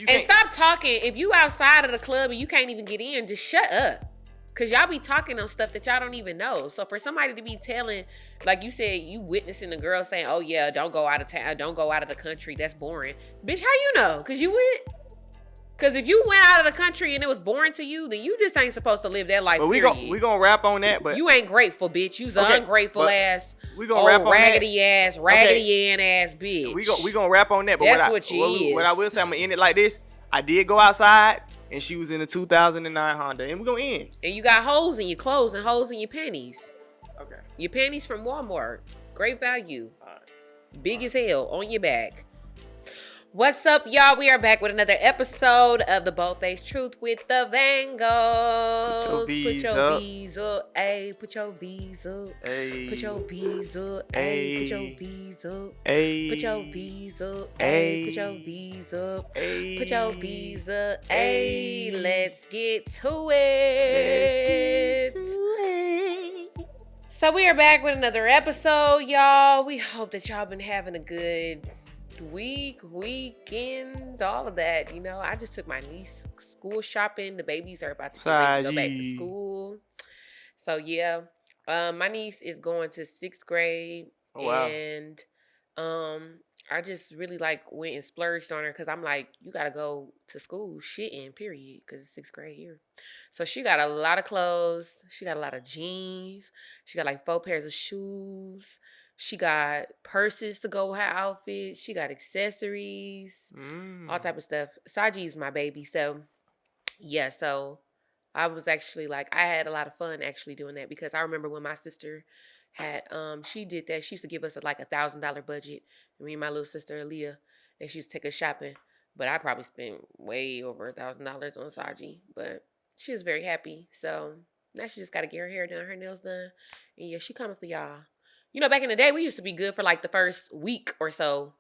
And stop talking. If you outside of the club and you can't even get in, just shut up. Because y'all be talking on stuff that y'all don't even know. So for somebody to be telling, like you said, you witnessing the girl saying, oh yeah, don't go out of town, don't go out of the country, that's boring. Bitch, how you know? Because you went? Because if you went out of the country and it was boring to you, then you just ain't supposed to live that life, but we gonna rap on that, but... You ain't grateful, bitch. You's an ungrateful ass, we gonna rap on raggedy ass, raggedy ass bitch. We gonna rap on that, but that's what she is. What I will say, I'm gonna end it like this. I did go outside, and she was in a 2009 Honda, and we're gonna end. And you got holes in your clothes and holes in your panties. Okay. Your panties from Walmart. Great value. Big as hell on your back. What's up, y'all? We are back with another episode of the Bold-Faced Truth with the Vangos. Put your V's up. Ayy, put your V's up. Ayy. Put your V's up. Ayy, put your V's up. Ayy. Put your V's up. Ayy, put your V's up. Ayy. Put your V's up. Ayy, let's get to it. So we are back with another episode, y'all. We hope that y'all been having a good weekend, all of that. You know, I just took my niece school shopping. The babies are about to get ready to go back to school. So yeah, my niece is going to 6th grade. Oh, wow. And I just really went and splurged on her because I'm like, you gotta go to school shitting, period, because it's 6th grade year. So she got a lot of clothes. She got a lot of jeans. She got 4 pairs of shoes. She got purses to go with her outfit. She got accessories, all type of stuff. Saji's my baby. So, yeah. So, I was actually I had a lot of fun actually doing that because I remember when my sister had, she did that. She used to give us a $1,000 budget. Me and my little sister, Aaliyah, and she used to take us shopping. But I probably spent way over $1,000 on Saji. But she was very happy. So, now she just got to get her hair done, her nails done. And yeah, she coming for y'all. You know, back in the day, we used to be good for the first week or so.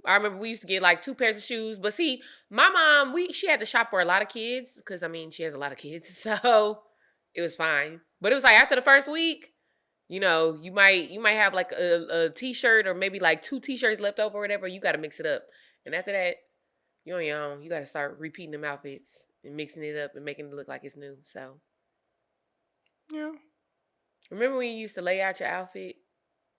I remember we used to get 2 pairs of shoes. But see, my mom, she had to shop for a lot of kids because, she has a lot of kids. So it was fine. But it was after the first week, you know, you might have a t-shirt or maybe 2 t-shirts left over or whatever. You got to mix it up. And after that, you're on your own. You got to start repeating them outfits and mixing it up and making it look like it's new. So, yeah. Remember when you used to lay out your outfit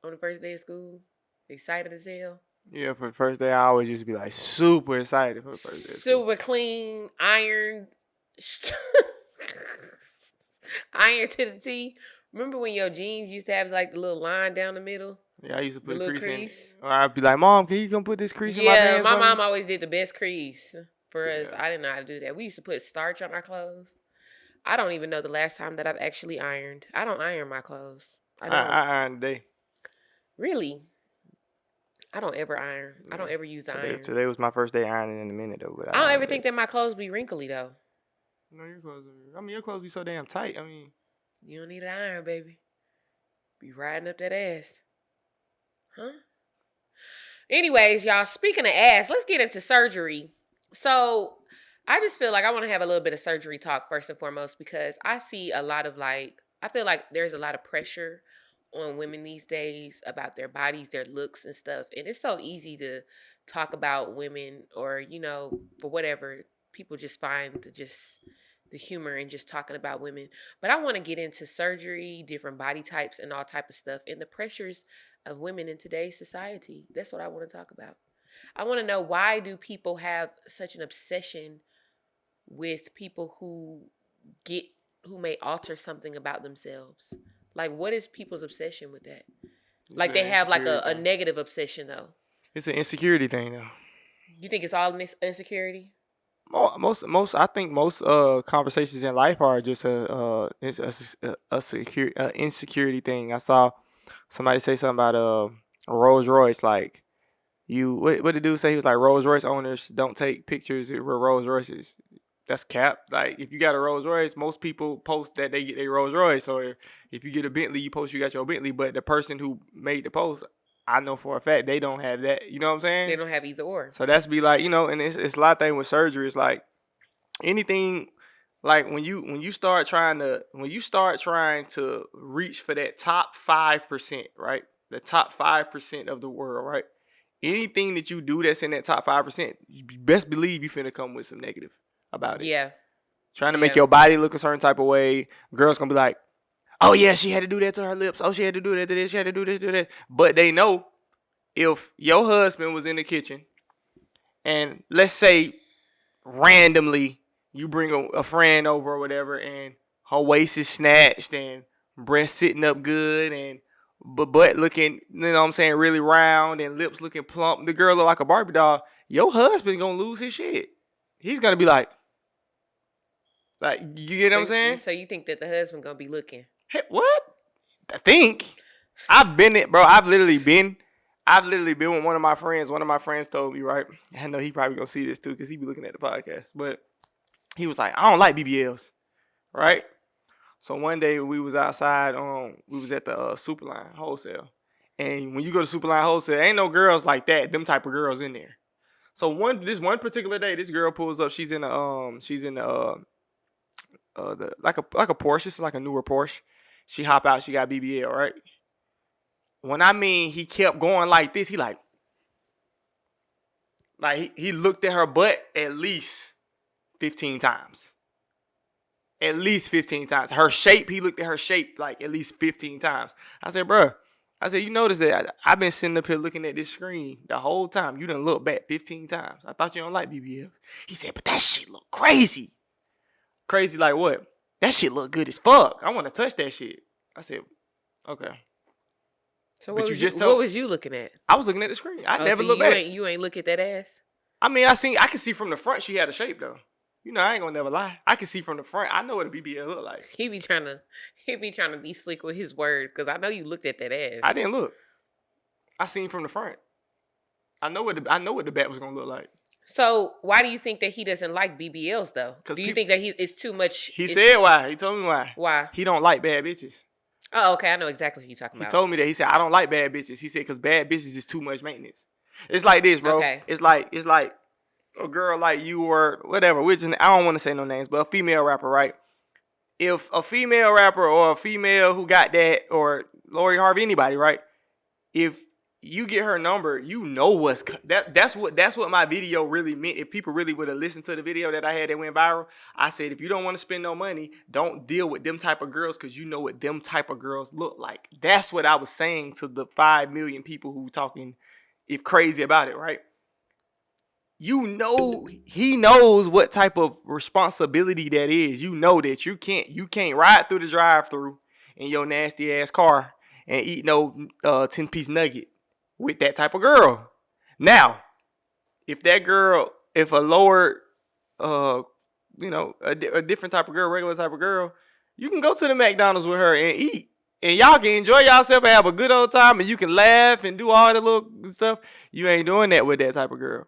on the first day of school? Excited as hell? Yeah, for the first day, I always used to be super excited for the first day. Super clean, ironed, iron to the T. Remember when your jeans used to have the little line down the middle? Yeah, I used to put a crease in. Or I'd be like, Mom, can you come put this crease in my pants? Yeah, my mom always did the best crease for us. I didn't know how to do that. We used to put starch on our clothes. I don't even know the last time that I've actually ironed. I don't iron my clothes. I iron today. Really? I don't ever iron. I don't ever use the iron. Today was my first day ironing in a minute, though. But I don't ever think that my clothes be wrinkly, though. No, your clothes be so damn tight. You don't need an iron, baby. Be riding up that ass. Huh? Anyways, y'all, speaking of ass, let's get into surgery. So, I just feel like I want to have a little bit of surgery talk first and foremost because I see a lot of I feel like there's a lot of pressure on women these days about their bodies, their looks and stuff. And it's so easy to talk about women or, for whatever. People just find the humor in just talking about women. But I want to get into surgery, different body types and all type of stuff and the pressures of women in today's society. That's what I want to talk about. I want to know, why do people have such an obsession with people who may alter something about themselves? What is people's obsession with that? They have a negative obsession though. It's an insecurity thing though. You think it's all insecurity? I think most conversations in life are just a insecurity thing. I saw somebody say something about a Rolls Royce. What did the dude say? He was like, Rolls Royce owners don't take pictures with Rolls Royces. That's cap. If you got a Rolls Royce, most people post that they get a Rolls Royce. Or if you get a Bentley, you post you got your Bentley. But the person who made the post, I know for a fact they don't have that. You know what I'm saying? They don't have either or. So that's be and it's a lot of things with surgery. It's anything, when you start trying to reach for that top 5%, right? The top 5% of the world, right? anything that you do that's in that top 5%, you best believe you finna come with some negative about it. Yeah. Trying to make your body look a certain type of way. Girls gonna be like, oh yeah, she had to do that to her lips. Oh, she had to do that to this. She had to do this, do that. But they know if your husband was in the kitchen and let's say randomly you bring a friend over or whatever and her waist is snatched and breast sitting up good and butt looking, you know what I'm saying, really round and lips looking plump. The girl look like a Barbie doll. Your husband gonna lose his shit. He's gonna be like, you get what I'm saying? So you think that the husband gonna be looking? Hey, what? I think. I've been it, bro. I've literally been with one of my friends. One of my friends told me, right? I know he probably gonna see this too because he be looking at the podcast. But he was like, I don't like BBLs, right? So one day we was outside. We was at the Superline wholesale, and when you go to Superline wholesale, ain't no girls like that. Them type of girls in there. So this one particular day, this girl pulls up. She's in the like a Porsche. It's like a newer Porsche. She hop out. She got BBL, right? When I mean he kept going like this, he he looked at her butt at least 15 times. At least 15 times. Her shape, he looked at her shape like at least 15 times. I said, bro, you notice that I've been sitting up here looking at this screen the whole time. You done look back 15 times. I thought you don't like BBL. He said, but that shit look crazy. Crazy like what? That shit look good as fuck. I want to touch that shit. I said, okay. So what was you looking at? I was looking at the screen. I never look back. You ain't look at that ass? I mean, I can see from the front she had a shape though. You know, I ain't gonna never lie. I can see from the front. I know what a BBL look like. He be trying to be slick with his words because I know you looked at that ass. I didn't look. I seen from the front. I know what the back was gonna look like. So why do you think that he doesn't like BBLs though? Do you think that it's too much? He said why. He told me why. Why? He don't like bad bitches. Oh, okay. I know exactly who you're talking about. He told me that. He said, I don't like bad bitches. He said, because bad bitches is too much maintenance. It's like this, bro. Okay. It's like a girl like you or whatever, which I don't want to say no names, but a female rapper, right? If a female rapper or a female who got that, or Lori Harvey, anybody, right? If you get her number, you know that's what my video really meant. If people really would have listened to the video that I had that went viral, I said, if you don't want to spend no money, don't deal with them type of girls because you know what them type of girls look like. That's what I was saying to the 5 million people who talking if crazy about it, right? You know, he knows what type of responsibility that is. You know that you can't ride through the drive-thru in your nasty ass car and eat no 10-piece nugget with that type of girl. Now, if a lower, a different type of girl, regular type of girl, you can go to the McDonald's with her and eat. And y'all can enjoy yourself and have a good old time and you can laugh and do all the little stuff. You ain't doing that with that type of girl.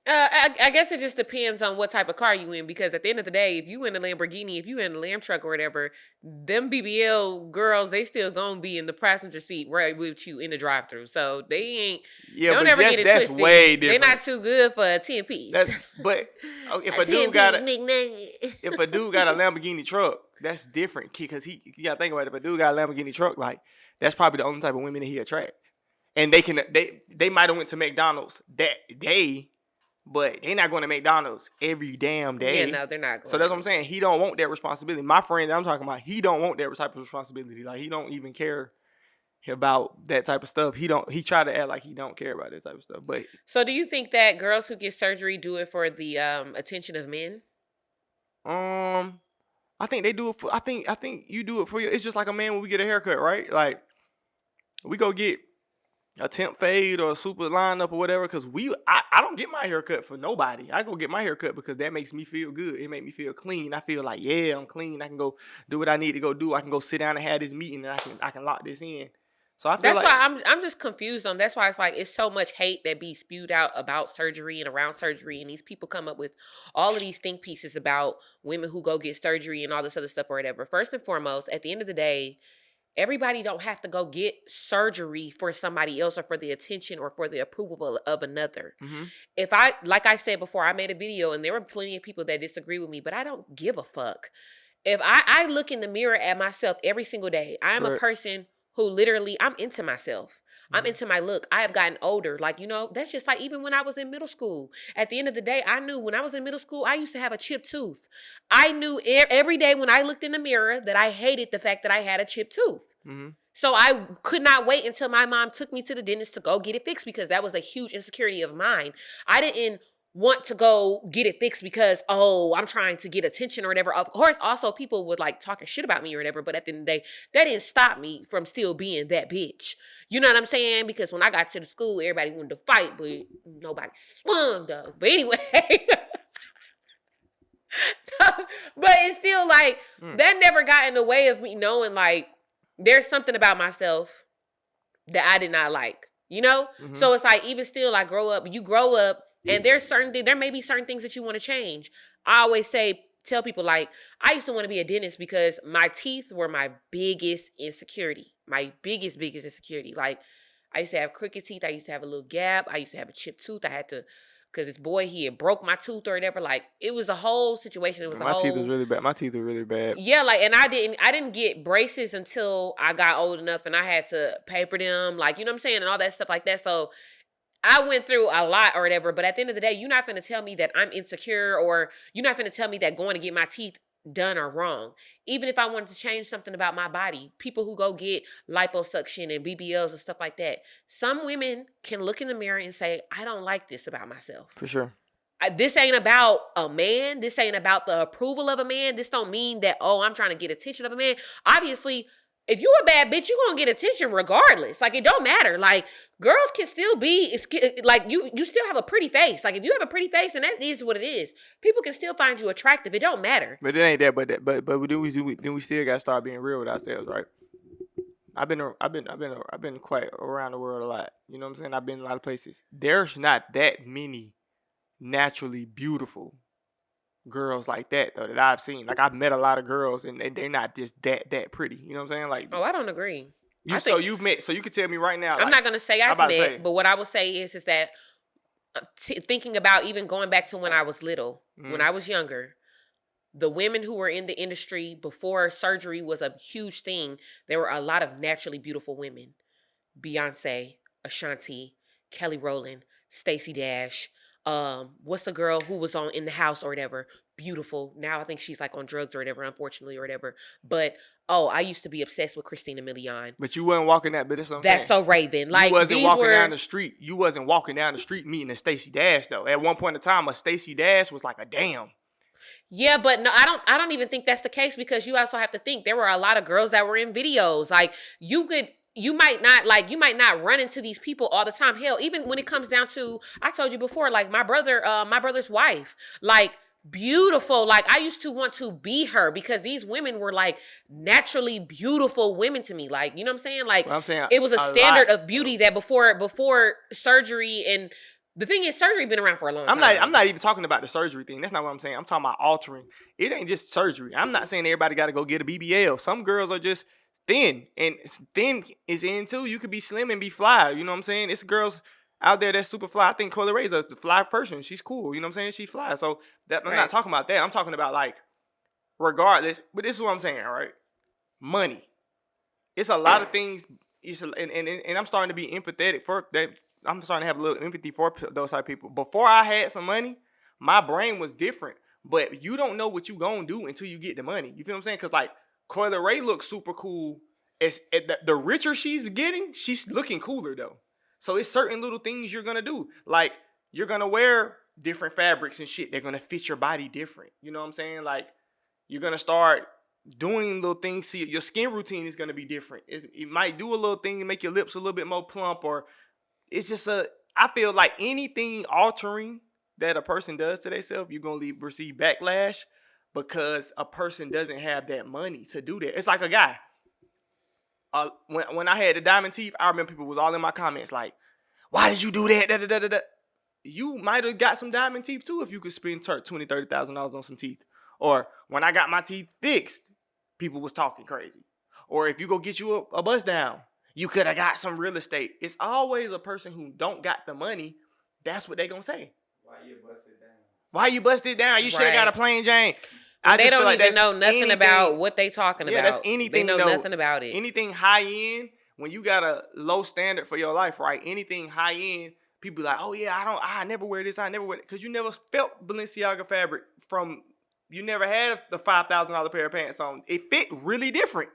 I guess it just depends on what type of car you in, because at the end of the day, if you in a Lamborghini, if you in a Lamb truck or whatever, them BBL girls, they still gonna be in the passenger seat right with you in the drive-thru. So they ain't. Yeah, don't but ever get it that's twisted. Way different. They're not too good for a 10-piece. But if a dude got a Lamborghini truck, that's different because you gotta think about it. If a dude got a Lamborghini truck, like that's probably the only type of women that he attract, and they might have went to McDonald's that day. But they're not going to McDonald's every damn day. Yeah, no, they're not going. So that's what I'm saying. He don't want that responsibility. My friend that I'm talking about, he don't want that type of responsibility. Like, he don't even care about that type of stuff. He try to act like he don't care about that type of stuff. But so do you think that girls who get surgery do it for the attention of men? I think they do it for, I think you do it for you. It's just like a man when we get a haircut, right? Like, we go get a temp fade or a super lineup or whatever, because I don't get my hair cut for nobody. I go get my hair cut because that makes me feel good. It makes me feel clean. I feel like, yeah, I'm clean. I can go do what I need to go do. I can go sit down and have this meeting and I can lock this in. So I feel that's why I'm just confused on. That's why it's like it's so much hate that be spewed out about surgery and around surgery, and these people come up with all of these think pieces about women who go get surgery and all this other stuff or whatever. First and foremost, at the end of the day, everybody don't have to go get surgery for somebody else or for the attention or for the approval of another. Mm-hmm. Like I said before, I made a video and there were plenty of people that disagree with me, but I don't give a fuck. If I look in the mirror at myself every single day, I'm a person who literally, I'm into myself. I'm into my look. I have gotten older. Like, that's just like even when I was in middle school. At the end of the day, I knew when I was in middle school, I used to have a chipped tooth. I knew every day when I looked in the mirror that I hated the fact that I had a chipped tooth. Mm-hmm. So I could not wait until my mom took me to the dentist to go get it fixed because that was a huge insecurity of mine. I didn't want to go get it fixed because, I'm trying to get attention or whatever. Of course, also people would like talking shit about me or whatever, but at the end of the day, that didn't stop me from still being that bitch. You know what I'm saying? Because when I got to the school, everybody wanted to fight, but nobody swung though. But anyway, but it's still like, that never got in the way of me knowing like, there's something about myself that I did not like, Mm-hmm. So it's like, even still, I grow up, and there may be certain things that you want to change. I always tell people like, I used to want to be a dentist because my teeth were my biggest insecurity. My biggest insecurity. Like, I used to have crooked teeth. I used to have a little gap. I used to have a chipped tooth. I had to, because this boy, he had broke my tooth or whatever. Like, it was a whole situation. It was my teeth was really bad. My teeth were really bad. Yeah, like, and I didn't get braces until I got old enough and I had to pay for them. Like, you know what I'm saying? And all that stuff like that. So I went through a lot or whatever, but at the end of the day, you're not finna tell me that I'm insecure, or you're not finna tell me that going to get my teeth done are wrong. Even if I wanted to change something about my body, people who go get liposuction and BBLs and stuff like that, some women can look in the mirror and say, I don't like this about myself. For sure. This ain't about a man. This ain't about the approval of a man. This don't mean that, I'm trying to get attention of a man. Obviously, if you a bad bitch, you gonna get attention regardless. Like, it don't matter. Like, girls can still be, it's like, you still have a pretty face. Like, if you have a pretty face, and that is what it is, people can still find you attractive. It don't matter. But it ain't that. But then we still gotta start being real with ourselves, right? I've been quite around the world a lot. You know what I'm saying? I've been in a lot of places. There's not that many naturally beautiful girls like that though that I've seen. Like, I've met a lot of girls and they're not just that pretty. You know what I'm saying? Like, I don't agree. You can tell me right now. I'm not gonna say I've met, but what I will say is that thinking about even going back to when I was little, when I was younger, the women who were in the industry before surgery was a huge thing. There were a lot of naturally beautiful women: Beyonce, Ashanti, Kelly Rowland, Stacey Dash. What's the girl who was on In the House or whatever? Beautiful. Now I think she's like on drugs or whatever, unfortunately, or whatever. But I used to be obsessed with Christina Milian. But you wasn't walking that. But that's what I'm saying. That's so Raven. Like, you wasn't walking down the street. You wasn't walking down the street meeting a Stacey Dash though. At one point in time, a Stacey Dash was like a damn. Yeah, but no, I don't even think that's the case, because you also have to think there were a lot of girls that were in videos. Like, you might not run into these people all the time. Hell, even when it comes down to, I told you before, like my brother's wife, like, beautiful. Like, I used to want to be her because these women were like naturally beautiful women to me. Like, you know what I'm saying? Like, well, I'm saying it was a standard of beauty that before surgery. And the thing is, surgery been around for a long time. I'm not even talking about the surgery thing. That's not what I'm saying. I'm talking about altering. It ain't just surgery. I'm not saying everybody got to go get a BBL. Some girls are just thin, and thin is in too. You could be slim and be fly. You know what I'm saying? It's girls out there that's super fly. I think Coyle Ray's a fly person. She's cool. You know what I'm saying? She fly. So I'm not talking about that. I'm talking about, like, regardless. But this is what I'm saying, all right? Money. It's a lot of things. And I'm starting to be empathetic for that. I'm starting to have a little empathy for those type of people. Before I had some money, my brain was different. But you don't know what you gonna do until you get the money. You feel what I'm saying? Because, like, Coyle Ray looks super cool. The richer she's getting, she's looking cooler though. So it's certain little things you're gonna do. Like, you're gonna wear different fabrics and shit. They're gonna fit your body different. You know what I'm saying? Like, you're gonna start doing little things. See, your skin routine is gonna be different. It might do a little thing to make your lips a little bit more plump, or it's just I feel like anything altering that a person does to themselves, you're gonna receive backlash. Because a person doesn't have that money to do that. It's like a guy. When I had the diamond teeth, I remember people was all in my comments like, "Why did you do that?" Da, da, da, da, da. You might have got some diamond teeth too if you could spend $20,000, $30,000 on some teeth. Or when I got my teeth fixed, people was talking crazy. Or if you go get you a bust down, you could have got some real estate. It's always a person who don't got the money. That's what they gonna say. Why you bust it down? Why you bust it down? You should have got a plain Jane. They don't even know nothing about what they talking about. Yeah, that's anything. They know nothing about it. Anything high end, when you got a low standard for your life, right? Anything high end, people be like, oh yeah, I never wear this, I never wear it. Because you never felt Balenciaga fabric from, you never had the $5,000 pair of pants on. It fit really different.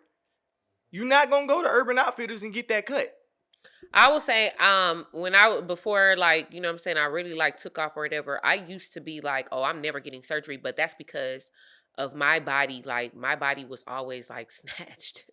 You're not going to go to Urban Outfitters and get that cut. I would say, before, like, you know what I'm saying, I really, like, took off or whatever, I used to be like, oh, I'm never getting surgery, but that's because of my body. Like, my body was always, like, snatched.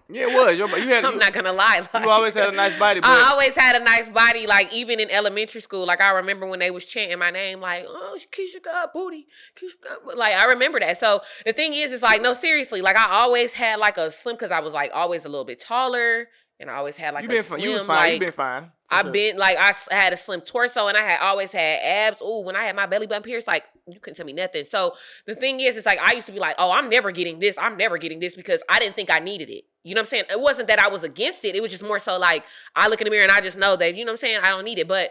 Yeah, it was. I'm not going to lie. Like, you always had a nice body. But I always had a nice body, like, even in elementary school. Like, I remember when they was chanting my name, like, oh, Kiesha got booty. Kiesha got booty. Like, I remember that. So, the thing is, it's like, no, seriously, like, I always had, like, a slim, because I was, like, always a little bit taller. And I always had like a slim, you was fine. like, You've been fine. I've been like, I had a slim torso and I had always had abs. Ooh, when I had my belly button pierced, like, you couldn't tell me nothing. So the thing is, it's like, I used to be like, oh, I'm never getting this because I didn't think I needed it. You know what I'm saying? It wasn't that I was against it. It was just more so like, I look in the mirror and I just know that, you know what I'm saying? I don't need it. But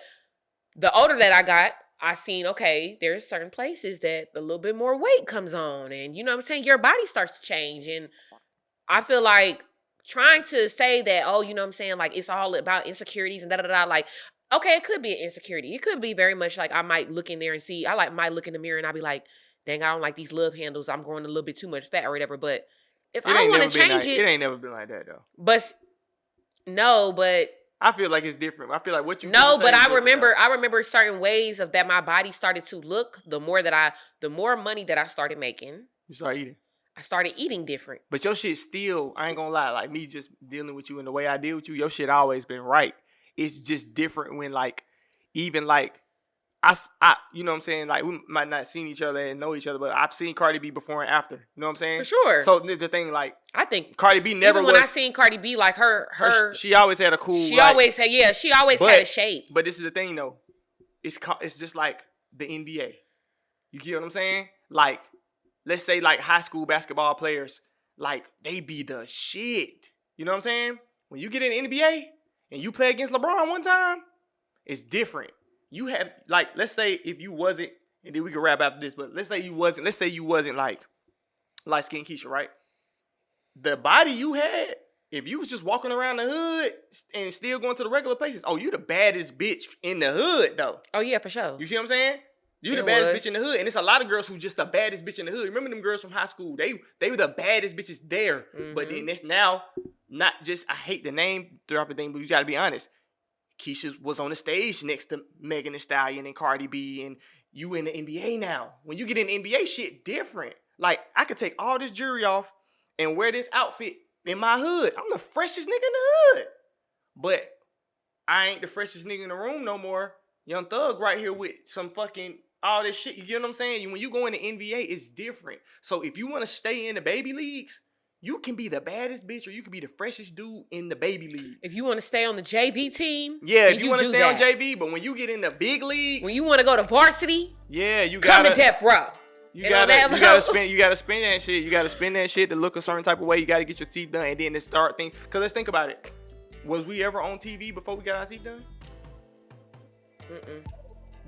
the older that I got, I seen, okay, there's certain places that a little bit more weight comes on. And you know what I'm saying? Your body starts to change. And I feel like, trying to say that, oh, you know what I'm saying, like, it's all about insecurities and da-da-da, like, okay, it could be an insecurity. It could be very much like I might look in there and see, might look in the mirror and I'll be like, dang, I don't like these love handles. I'm growing a little bit too much fat or whatever. But if I don't want to change it. It ain't never been like that, though. But, no, but. I feel like it's different. I feel like what you No, but I remember certain ways of that my body started to look, the more money that I started making. You start eating. I started eating different. But your shit still, I ain't gonna lie, like me just dealing with you in the way I deal with you, your shit always been right. It's just different when like, even like, I you know what I'm saying? Like, we might not seen each other and know each other, but I've seen Cardi B before and after. You know what I'm saying? For sure. So the thing, like, I think Cardi B never even when I seen Cardi B, like she always had a cool. She always had a shape. But this is the thing though, it's just like the NBA. You get what I'm saying? Like, let's say like high school basketball players, like they be the shit. You know what I'm saying? When you get in the NBA and you play against LeBron one time, it's different. You have, like, let's say if you wasn't, and then we can wrap after this, but let's say you wasn't like light skinned Kiesha, right? The body you had, if you was just walking around the hood and still going to the regular places, oh, you the baddest bitch in the hood though. Oh yeah, for sure. You see what I'm saying? You the baddest bitch in the hood. And it's a lot of girls who just the baddest bitch in the hood. Remember them girls from high school? They were the baddest bitches there. Mm-hmm. But then that's now not just, I hate the name, drop a thing, but you gotta be honest. Kiesha was on the stage next to Megan Thee Stallion and Cardi B, and you in the NBA now. When you get in the NBA, shit different. Like, I could take all this jewelry off and wear this outfit in my hood. I'm the freshest nigga in the hood. But I ain't the freshest nigga in the room no more. Young Thug right here with some fucking all this shit. You get what I'm saying? When you go in the NBA, it's different. So if you want to stay in the baby leagues, you can be the baddest bitch or you can be the freshest dude in the baby leagues. If you want to stay on the JV team, yeah, if you want to stay on JV, but when you get in the big leagues, when you want to go to varsity, yeah, you gotta come to death row. You gotta spend that shit. You gotta spend that shit to look a certain type of way. You gotta get your teeth done and then to start things. Cause let's think about it. Was we ever on TV before we got our teeth done?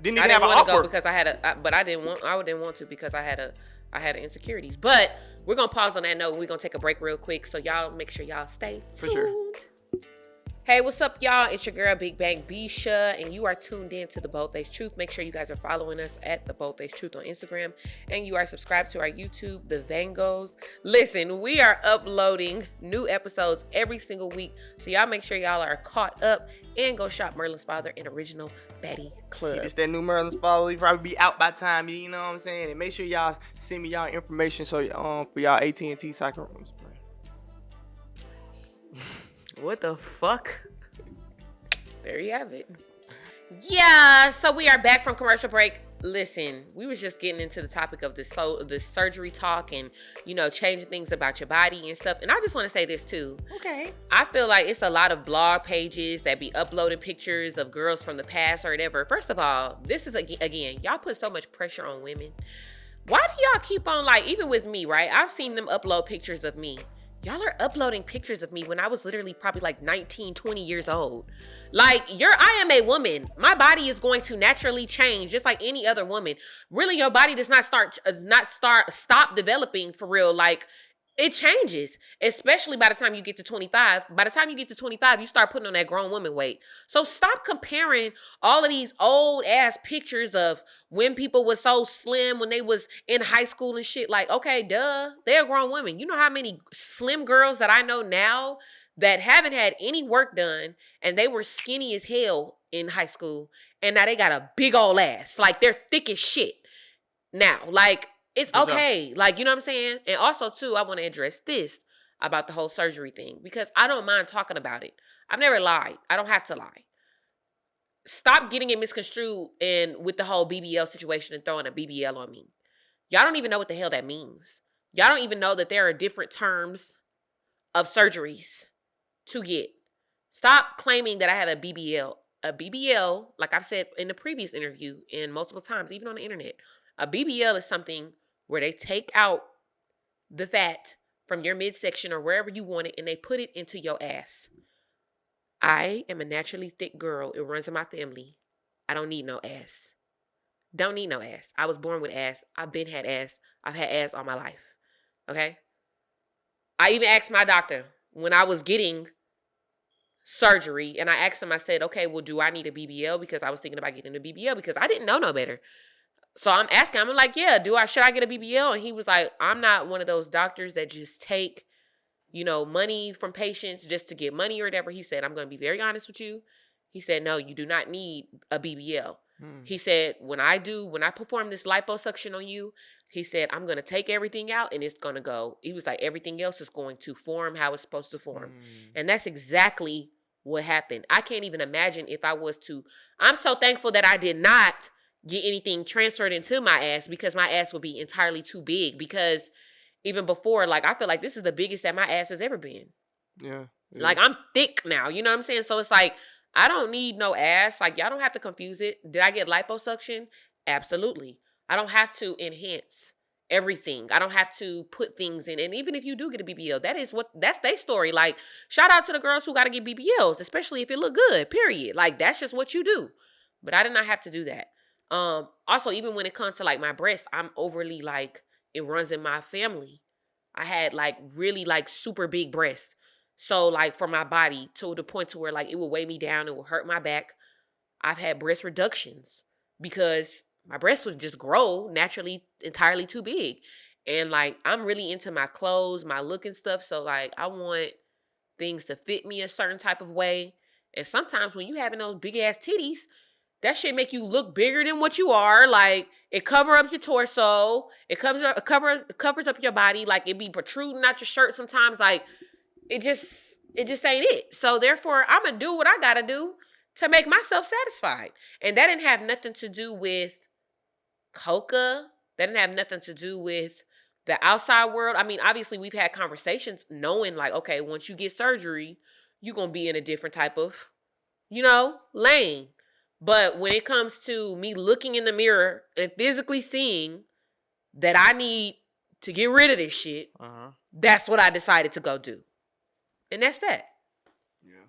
Didn't even have an offer. Because I didn't want to because I had insecurities. But we're gonna pause on that note. We're gonna take a break real quick. So y'all make sure y'all stay tuned. For sure. Hey, what's up, y'all? It's your girl, Big Bang Kiesha, and you are tuned in to The Bold-Faced Truth. Make sure you guys are following us at The Bold-Faced Truth on Instagram, and you are subscribed to our YouTube, The Vangos. Listen, we are uploading new episodes every single week, so y'all make sure y'all are caught up and go shop Merlin's Father and Original Baddie Club. See, it's that new Merlin's Father. We probably be out by time, you know what I'm saying? And make sure y'all send me y'all information so for y'all AT&T soccer rooms. What the fuck? There you have it. Yeah, so we are back from commercial break. Listen, we was just getting into the topic of this surgery talk and, you know, changing things about your body and stuff. And I just want to say this too. Okay. I feel like it's a lot of blog pages that be uploading pictures of girls from the past or whatever. First of all, this is, again, y'all put so much pressure on women. Why do y'all keep on, like, even with me, right? I've seen them upload pictures of me. Y'all are uploading pictures of me when I was literally probably like 19, 20 years old. Like, I am a woman. My body is going to naturally change just like any other woman. Really, your body does not stop developing for real. Like, It changes, especially by the time you get to 25. By the time you get to 25, you start putting on that grown woman weight. So stop comparing all of these old ass pictures of when people was so slim when they was in high school and shit. Like, okay, duh, they're grown women. You know how many slim girls that I know now that haven't had any work done and they were skinny as hell in high school and now they got a big old ass. Like, they're thick as shit now. Like, it's okay. Like, you know what I'm saying? And also, too, I want to address this about the whole surgery thing because I don't mind talking about it. I've never lied. I don't have to lie. Stop getting it misconstrued and with the whole BBL situation and throwing a BBL on me. Y'all don't even know what the hell that means. Y'all don't even know that there are different terms of surgeries to get. Stop claiming that I have a BBL. A BBL, like I've said in the previous interview and multiple times, even on the internet, a BBL is something where they take out the fat from your midsection or wherever you want it and they put it into your ass. I am a naturally thick girl. It runs in my family. I don't need no ass. Don't need no ass. I was born with ass. I've been had ass. I've had ass all my life. Okay? I even asked my doctor when I was getting surgery and I asked him, I said, okay, well, do I need a BBL? Because I was thinking about getting a BBL because I didn't know no better. So I'm asking, I'm like, yeah, should I get a BBL? And he was like, I'm not one of those doctors that just take, money from patients just to get money or whatever. He said, I'm going to be very honest with you. He said, no, you do not need a BBL. He said, when I perform this liposuction on you, he said, I'm going to take everything out and it's going to go. He was like, everything else is going to form how it's supposed to form. And that's exactly what happened. I can't even imagine if I was to. I'm so thankful that I did not get anything transferred into my ass because my ass would be entirely too big because even before, like, I feel like this is the biggest that my ass has ever been. Yeah. Like, I'm thick now, you know what I'm saying? So it's like, I don't need no ass. Like, y'all don't have to confuse it. Did I get liposuction? Absolutely. I don't have to enhance everything. I don't have to put things in. And even if you do get a BBL, that's their story. Like, shout out to the girls who got to get BBLs, especially if it look good, period. Like, that's just what you do. But I did not have to do that. Also, even when it comes to like my breasts, I'm overly like, it runs in my family. I had like really like super big breasts. So like for my body to the point to where like it will weigh me down, it will hurt my back. I've had breast reductions because my breasts would just grow naturally entirely too big. And like, I'm really into my clothes, my look and stuff. So like, I want things to fit me a certain type of way. And sometimes when you having those big ass titties, that shit make you look bigger than what you are. Like, it covers up your torso. It covers up your body. Like, it be protruding out your shirt sometimes. Like, it just ain't it. So, therefore, I'm going to do what I got to do to make myself satisfied. And that didn't have nothing to do with Coca. That didn't have nothing to do with the outside world. I mean, obviously, we've had conversations knowing, like, okay, once you get surgery, you're going to be in a different type of, lane. But when it comes to me looking in the mirror and physically seeing that I need to get rid of this shit, that's what I decided to go do. And that's that. Yeah.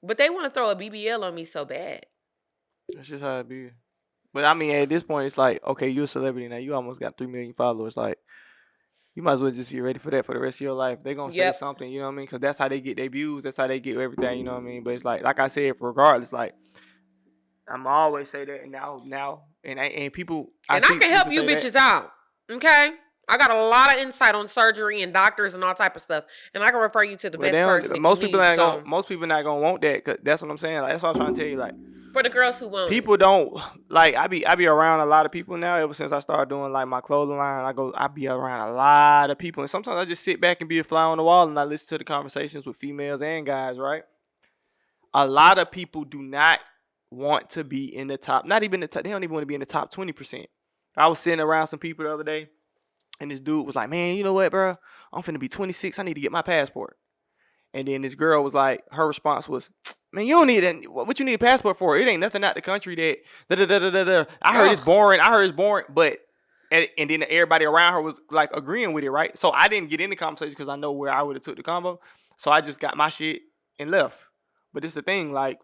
But they want to throw a BBL on me so bad. That's just how it be. But I mean, at this point, it's like, okay, you're a celebrity now. You almost got 3 million followers. Like, you might as well just be ready for that for the rest of your life. They're going to say something, you know what I mean? Because that's how they get their views. That's how they get everything, you know what I mean? But it's like I said, regardless, like, I'm always say that now. And people... I can help you bitches out, okay? I got a lot of insight on surgery and doctors and all type of stuff. And I can refer you to the best person. Most people not going to want that. Cause that's what I'm saying. Like, that's what I'm trying to tell you. Like, for the girls who want people don't like. I be around a lot of people now. Ever since I started doing like my clothing line, I be around a lot of people, and sometimes I just sit back and be a fly on the wall, and I listen to the conversations with females and guys. Right, a lot of people do not want to be in the top. Not even the top. They don't even want to be in the top 20%. I was sitting around some people the other day, and this dude was like, "Man, you know what, bro? I'm finna be 26. I need to get my passport." And then this girl was like, her response was, "Man, you don't need that. What you need a passport for? It ain't nothing out the country that I heard it's boring. But and then everybody around her was like agreeing with it, right? So I didn't get in the conversation because I know where I would have took the combo. So I just got my shit and left. But it's the thing, like,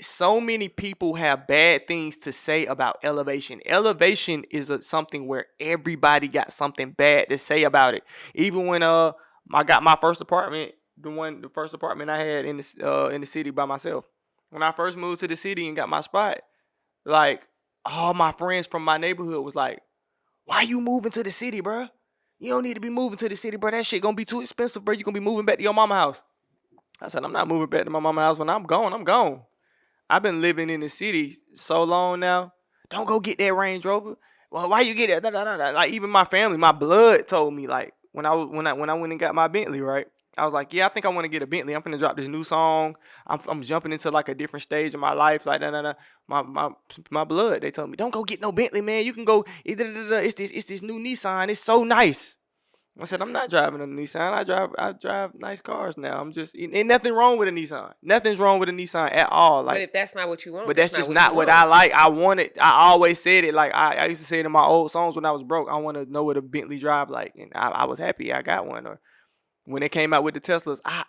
so many people have bad things to say about elevation. Elevation is something where everybody got something bad to say about it. Even when I got my first apartment, the first apartment I had in the city by myself. When I first moved to the city and got my spot, like all my friends from my neighborhood was like, "Why you moving to the city, bro? You don't need to be moving to the city, bro. That shit gonna be too expensive, bro. You gonna be moving back to your mama house." I said, "I'm not moving back to my mama house. When I'm gone, I'm gone. I've been living in the city so long now. Don't go get that Range Rover. Well, why you get it?" Like even my family, my blood told me, like when I went and got my Bentley, right? I was like, yeah, I think I want to get a Bentley. I'm finna drop this new song. I'm jumping into like a different stage in my life. Like my blood. They told me, don't go get no Bentley, man. You can go. It's this new Nissan. It's so nice. I said, I'm not driving a Nissan. I drive nice cars now. Ain't nothing wrong with a Nissan. Nothing's wrong with a Nissan at all. But Like, if that's not what you want, but that's just what not you what want. I like. I always said it. Like I used to say it in my old songs when I was broke. I want to know what a Bentley drive like, and I was happy I got one. Or when they came out with the Teslas, I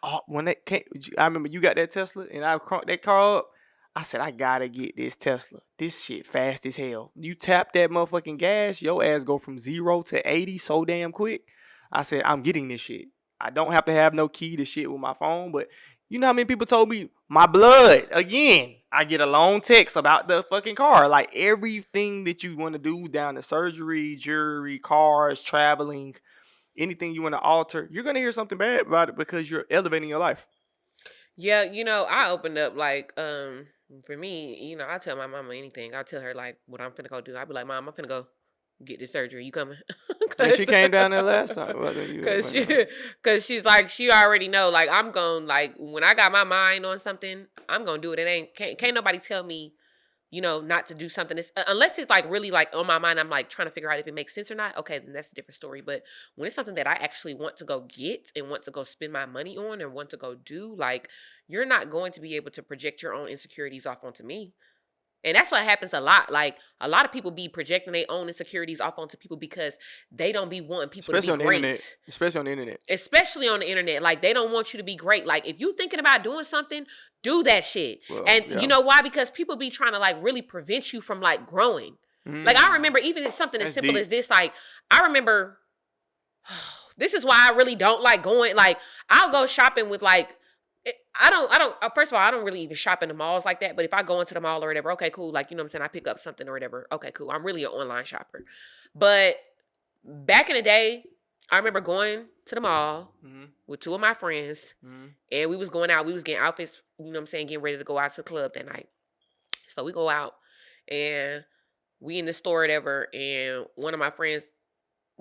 remember you got that Tesla, and I cranked that car up. I said, I gotta get this Tesla. This shit fast as hell. You tap that motherfucking gas, your ass go from 0 to 80 so damn quick. I said, I'm getting this shit. I don't have to have no key to shit with my phone, but you know how many people told me my blood again? I get a long text about the fucking car. Like everything that you want to do down to surgery, jewelry, cars, traveling, anything you want to alter, you're gonna hear something bad about it because you're elevating your life. Yeah, I opened up like for me, I tell my mama anything. I tell her like what I'm finna go do. I be like, Mom, I'm finna go get this surgery. You coming? And she came down there last time. Cause she's like, she already know. Like I'm going like when I got my mind on something, I'm gonna do it. It can't nobody tell me, not to do something. Unless it's like really like on my mind. I'm like trying to figure out if it makes sense or not. Okay, then that's a different story. But when it's something that I actually want to go get and want to go spend my money on and want to go do, like you're not going to be able to project your own insecurities off onto me. And that's what happens a lot. Like a lot of people be projecting their own insecurities off onto people because they don't be wanting people especially to be great. Internet. Especially on the internet. Especially on the internet. Like they don't want you to be great. Like if you thinking about doing something, do that shit. Well, and yeah. You know why? Because people be trying to like really prevent you from like growing. Like I remember even something as simple as this. Like I remember, this is why I really don't like going. Like I'll go shopping with like, first of all, I don't really even shop in the malls like that. But if I go into the mall or whatever, okay, cool. Like, you know what I'm saying? I pick up something or whatever. Okay, cool. I'm really an online shopper. But back in the day, I remember going to the mall with two of my friends. And we was going out. We was getting outfits, you know what I'm saying? Getting ready to go out to the club that night. So we go out and we in the store or whatever. And one of my friends,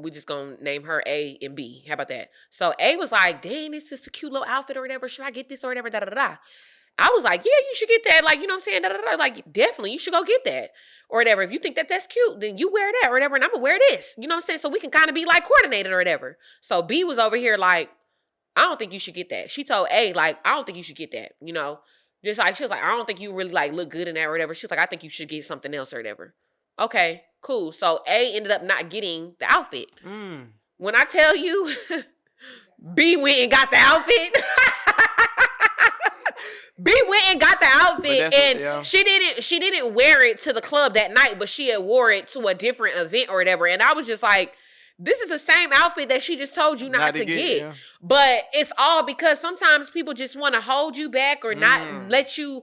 we just gonna name her A and B. How about that? So A was like, dang, this is a cute little outfit or whatever. Should I get this or whatever? Da da da. I was like, yeah, you should get that. Like, you know what I'm saying? Da da da. Like, definitely, you should go get that or whatever. If you think that that's cute, then you wear that or whatever, and I'm gonna wear this. You know what I'm saying? So we can kind of be like coordinated or whatever. So B was over here like, I don't think you should get that. She told A like, I don't think you should get that. Just like she was like, I don't think you really like look good in that or whatever. She's like, I think you should get something else or whatever. Okay, cool. So A ended up not getting the outfit. When I tell you, B went and got the outfit. B went and got the outfit, and she didn't wear it to the club that night, but she had wore it to a different event or whatever. And I was just like, this is the same outfit that she just told you not to get. Yeah. But it's all because sometimes people just want to hold you back or not let you,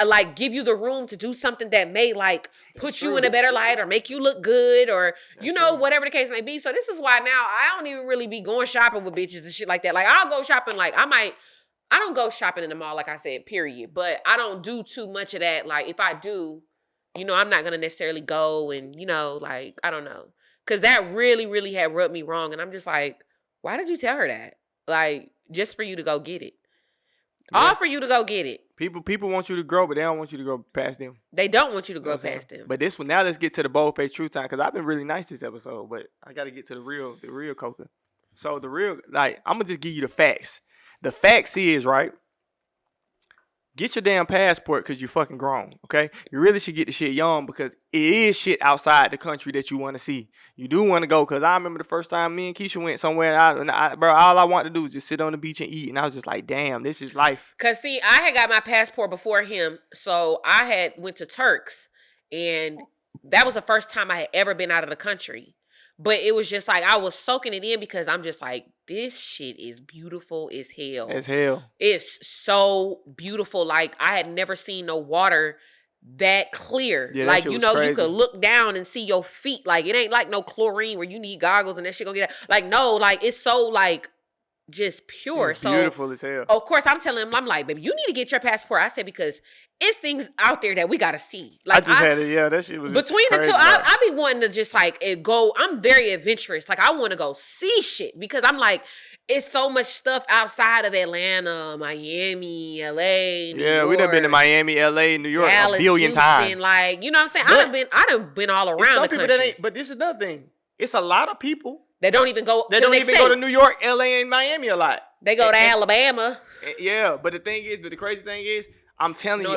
like, give you the room to do something that may, like, put you in a better light or make you look good or, whatever the case may be. So this is why now I don't even really be going shopping with bitches and shit like that. Like, I'll go shopping, like, I don't go shopping in the mall, like I said, period. But I don't do too much of that. Like, if I do, I'm not going to necessarily go and, like, I don't know. Because that really, really had rubbed me wrong. And I'm just like, why did you tell her that? Like, just for you to go get it. Yeah. All for you to go get it. People want you to grow, but they don't want you to go past them. They don't want you to grow past them. But this one, now let's get to the bold face truth time. Because I've been really nice this episode. But I got to get to the real Coca. So the real, like, I'm going to just give you the facts. The facts is, right, get your damn passport because you fucking grown, okay? You really should get the shit young because it is shit outside the country that you want to see. You do want to go because I remember the first time me and Kiesha went somewhere and bro, all I wanted to do was just sit on the beach and eat. And I was just like, damn, this is life. Because, see, I had got my passport before him, so I had went to Turks, and that was the first time I had ever been out of the country. But it was just like I was soaking it in because I'm just like, this shit is beautiful as hell. As hell. It's so beautiful. Like, I had never seen no water that clear. Yeah, like, that you shit know, was crazy. you could look down and see your feet. Like, it ain't like no chlorine where you need goggles and that shit gonna get out. Like, no, like, it's so, like, just pure. It's beautiful as hell. Of course, I'm telling him, I'm like, baby, you need to get your passport. I said, because it's things out there that we gotta see. Like, I just had it, yeah, that shit was between just crazy, the two, I be wanting to just like go. I'm very adventurous. Like, I want to go see shit because I'm like, it's so much stuff outside of Atlanta, Miami, LA, New York, we done been to Miami, LA, New York Dallas, a billion Houston, times. Like, you know what I'm saying? I done been all around the country. That ain't, but this is another thing. It's a lot of people that don't even go. They don't even go to New York, LA, and Miami a lot. They go to Alabama. Yeah, but the crazy thing is, I'm telling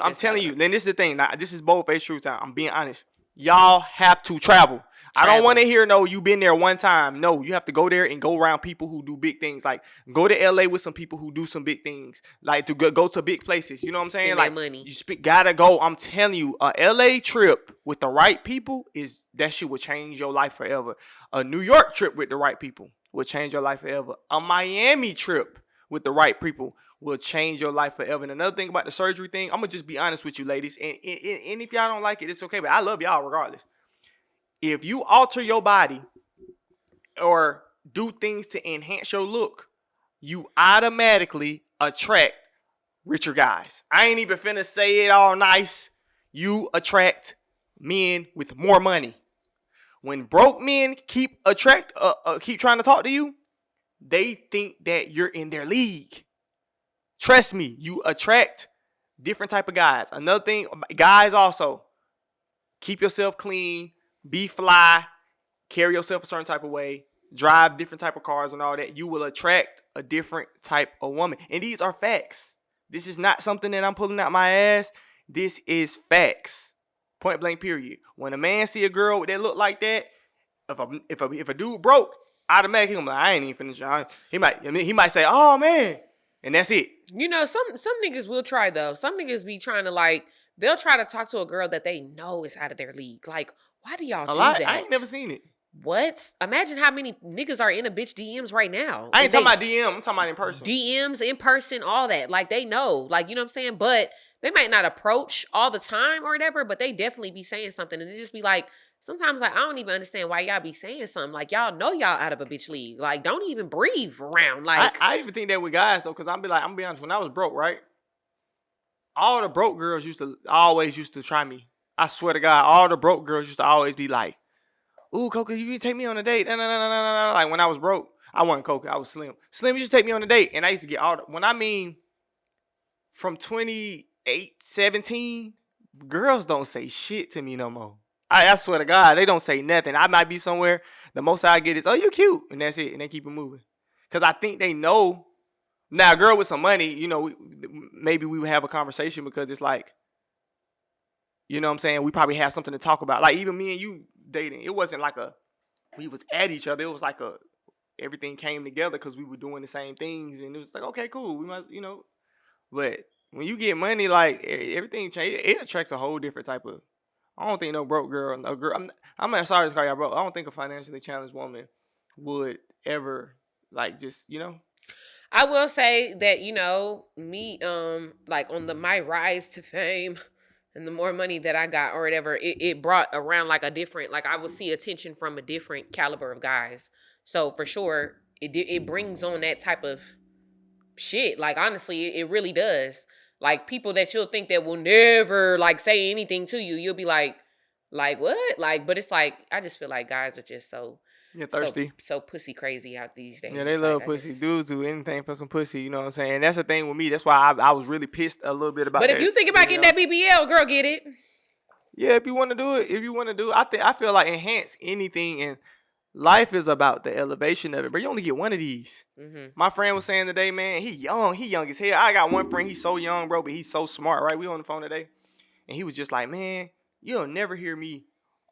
you, then this is the thing. Now, this is bold-faced truth time. I'm being honest. Y'all have to travel. I don't want to hear, no, you been there one time. No, you have to go there and go around people who do big things. Like, go to LA with some people who do some big things. Like, to go to big places. You know what I'm saying? Like, money. You gotta go. I'm telling you, a LA trip with the right people, that shit will change your life forever. A New York trip with the right people will change your life forever. A Miami trip with the right people will change your life forever. And another thing about the surgery thing, I'm going to just be honest with you, ladies. And if y'all don't like it, it's okay. But I love y'all regardless. If you alter your body or do things to enhance your look, you automatically attract richer guys. I ain't even finna say it all nice. You attract men with more money. When broke men keep trying to talk to you, they think that you're in their league. Trust me, you attract different type of guys. Another thing, guys also, keep yourself clean, be fly, carry yourself a certain type of way, drive different type of cars and all that. You will attract a different type of woman. And these are facts. This is not something that I'm pulling out my ass. This is facts. Point blank period. When a man see a girl that look like that, if a dude broke, automatically I'm like, I ain't even finished. He might say, oh man. And that's it. You know, some niggas will try though. Some niggas be trying to like, they'll try to talk to a girl that they know is out of their league. Like, why do y'all do that? I ain't never seen it. What? Imagine how many niggas are in a bitch DMs right now. I ain't talking about DM. I'm talking about in person. DMs, in person, all that. Like, they know. Like, you know what I'm saying? But they might not approach all the time or whatever, but they definitely be saying something. And it just be like, sometimes, like, I don't even understand why y'all be saying something. Like, y'all know y'all out of a bitch league. Like, don't even breathe around. Like, I even think that with guys, though, because I'm gonna be honest, when I was broke, right? All the broke girls always used to try me. I swear to God, all the broke girls used to always be like, ooh, Coca, you take me on a date. No. Like, when I was broke, I wasn't Coca, I was Slim. Slim, you just take me on a date. And I used to get from 28, 17, girls don't say shit to me no more. I swear to God, they don't say nothing. I might be somewhere. The most I get is, oh, you cute. And that's it. And they keep it moving. Because I think they know. Now, a girl with some money, you know, maybe we would have a conversation because it's like, you know what I'm saying? We probably have something to talk about. Like, even me and you dating, it wasn't like we was at each other. It was like everything came together because we were doing the same things. And it was like, okay, cool. We must, you know. But when you get money, like, everything changes. It attracts a whole different type of, I don't think no broke girl, I'm not sorry to call y'all broke. I don't think a financially challenged woman would ever, like, just, you know. I will say that, you know, me, like, on my rise to fame and the more money that I got or whatever, it brought around like a different, like, I would see attention from a different caliber of guys. So for sure, it brings on that type of shit. Like, honestly, it really does. Like, people that you'll think that will never, like, say anything to you, you'll be like what? Like, but it's like, I just feel like guys are just so thirsty. So pussy crazy out these days. Yeah, they love pussy. Dudes do anything for some pussy, you know what I'm saying? And that's the thing with me. That's why I was really pissed a little bit about that. But if you think about getting that BBL, girl, get it. Yeah, if you want to do it. I feel like enhance anything and life is about the elevation of it, bro. You only get one of these. Mm-hmm. My friend was saying today, man, he young as hell. I got one friend, he's so young, bro, but he's so smart, right? We on the phone today. And he was just like, man, you'll never hear me.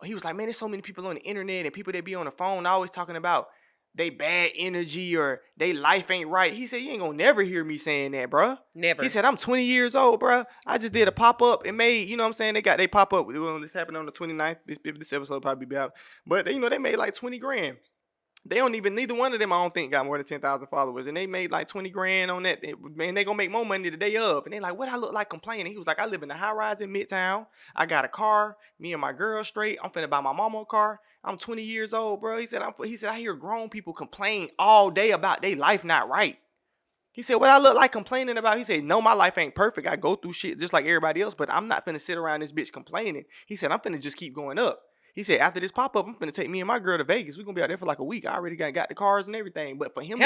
He was like, man, there's so many people on the internet and people that be on the phone always talking about they bad energy or they life ain't right. He said, you ain't gonna never hear me saying that, bro. Never. He said, I'm 20 years old, bro. I just did a pop-up and made, you know what I'm saying? They pop-up. This happened on the 29th. This episode probably be out. But, you know, they made like 20 grand. They don't even, neither one of them, I don't think, got more than 10,000 followers. And they made like 20 grand on that. Man, they gonna make more money the day of. And they like, what I look like complaining? He was like, I live in a high-rise in Midtown. I got a car. Me and my girl straight. I'm finna buy my mama a car. I'm 20 years old, bro. He said, I hear grown people complain all day about their life not right. He said, what I look like complaining about? He said, no, my life ain't perfect. I go through shit just like everybody else, but I'm not finna sit around this bitch complaining. He said, I'm finna just keep going up. He said, after this pop-up, I'm finna take me and my girl to Vegas. We're gonna be out there for like a week. I already got the cars and everything. But for him,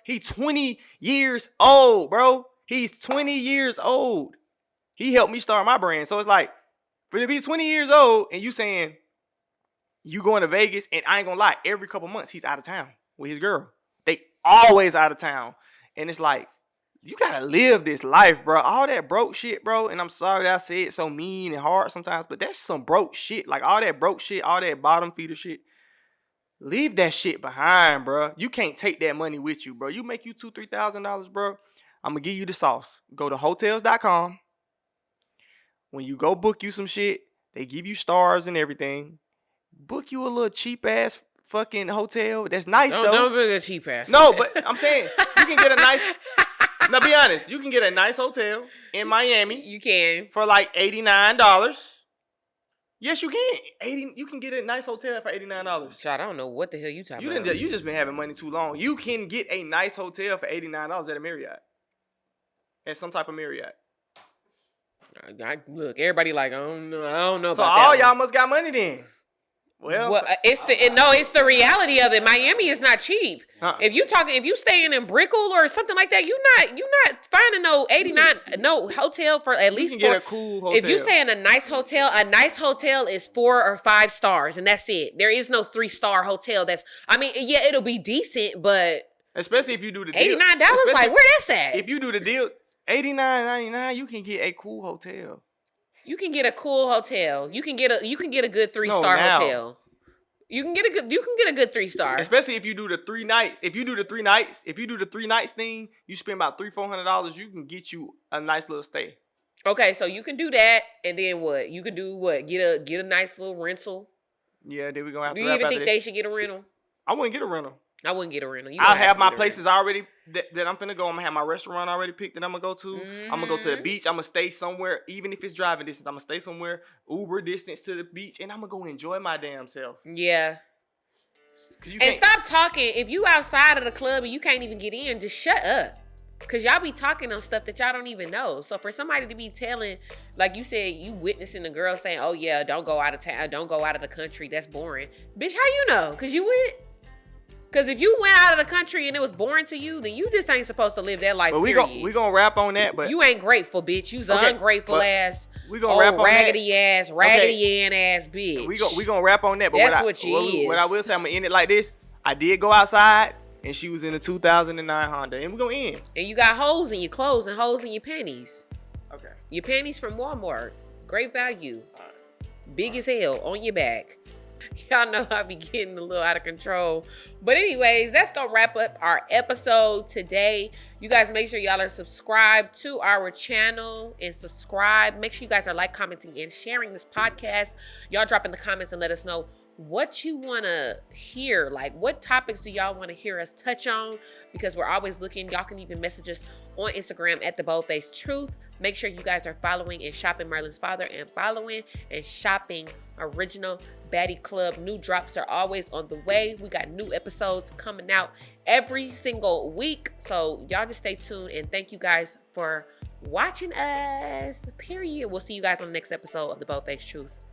he's 20 years old, bro. He's 20 years old. He helped me start my brand. So it's like, for to be 20 years old and you saying, you going to Vegas, and I ain't gonna lie, every couple months he's out of town with his girl. They always out of town. And it's like, you gotta live this life, bro. All that broke shit, bro. And I'm sorry that I say it so mean and hard sometimes, but that's some broke shit. Like all that broke shit, all that bottom feeder shit. Leave that shit behind, bro. You can't take that money with you, bro. You make you $2,000, $3,000, bro. I'm gonna give you the sauce. Go to hotels.com. When you go book you some shit, they give you stars and everything. Book you a little cheap ass fucking hotel. That's nice though. Don't book a cheap ass. No, but I'm saying you can get a nice. Now be honest, you can get a nice hotel in Miami. You can for like $89. Yes, you can. You can get a nice hotel for $89. Child, I don't know what the hell you talking about. You just been having money too long. You can get a nice hotel for $89 at a Marriott. At some type of Marriott. Look, everybody like I don't know about that. So all y'all must got money then. Well, it's the reality of it. Miami is not cheap. If you staying in Brickell or something like that, you're not finding no hotel for at least you can get a cool hotel. If you stay in a nice hotel is 4 or 5 stars, and that's it. There is no 3-star hotel. It'll be decent, but especially if you do the deal. $89, like where that's at? If you do the deal, $89.99, you can get a cool hotel. You can get a cool hotel. You can get a good 3-star hotel. You can get a good 3-star. Especially if you do the 3 nights. If you do the 3 nights thing, you spend about $300-$400. You can get you a nice little stay. Okay, so you can do that, and then what? You can do what? Get a nice little rental. Yeah, then we gonna have to. Do you even think they should get a rental? I wouldn't get a rental. I wouldn't get a rental. I have my places already that I'm finna go. I'm gonna have my restaurant already picked that I'm gonna go to. Mm-hmm. I'm gonna go to the beach. I'm gonna stay somewhere, even if it's driving distance. I'm gonna stay somewhere Uber distance to the beach, and I'm gonna go enjoy my damn self. Yeah. And stop talking. If you outside of the club and you can't even get in, just shut up. Cause y'all be talking on stuff that y'all don't even know. So for somebody to be telling, like you said, you witnessing the girl saying, "Oh yeah, don't go out of town, don't go out of the country. That's boring." Bitch, how you know? Cause you went. Because if you went out of the country and it was boring to you, then you just ain't supposed to live that life. But we gonna wrap on that. But you ain't grateful, bitch. You's an ungrateful ass. We gonna wrap on raggedy that. ass, raggedy ass bitch. We gonna wrap on that. But that's what she is. What I will say, I'm gonna end it like this. I did go outside, and she was in a 2009 Honda, and we gonna end. And you got holes in your clothes and holes in your panties. Okay. Your panties from Walmart, great value, big as hell on your back. Y'all know I be getting a little out of control. But anyways, that's going to wrap up our episode today. You guys make sure y'all are subscribed to our channel and subscribe. Make sure you guys are like, commenting, and sharing this podcast. Y'all drop in the comments and let us know what you want to hear. Like, what topics do y'all want to hear us touch on? Because we're always looking. Y'all can even message us on Instagram at TheBoldFaceTruth. Make sure you guys are following and shopping Merlin's Father and following and shopping Original Baddie Club. New drops are always on the way. We got new episodes coming out every single week. So y'all just stay tuned, and thank you guys for watching us. Period. We'll see you guys on the next episode of The Bold Face Truth.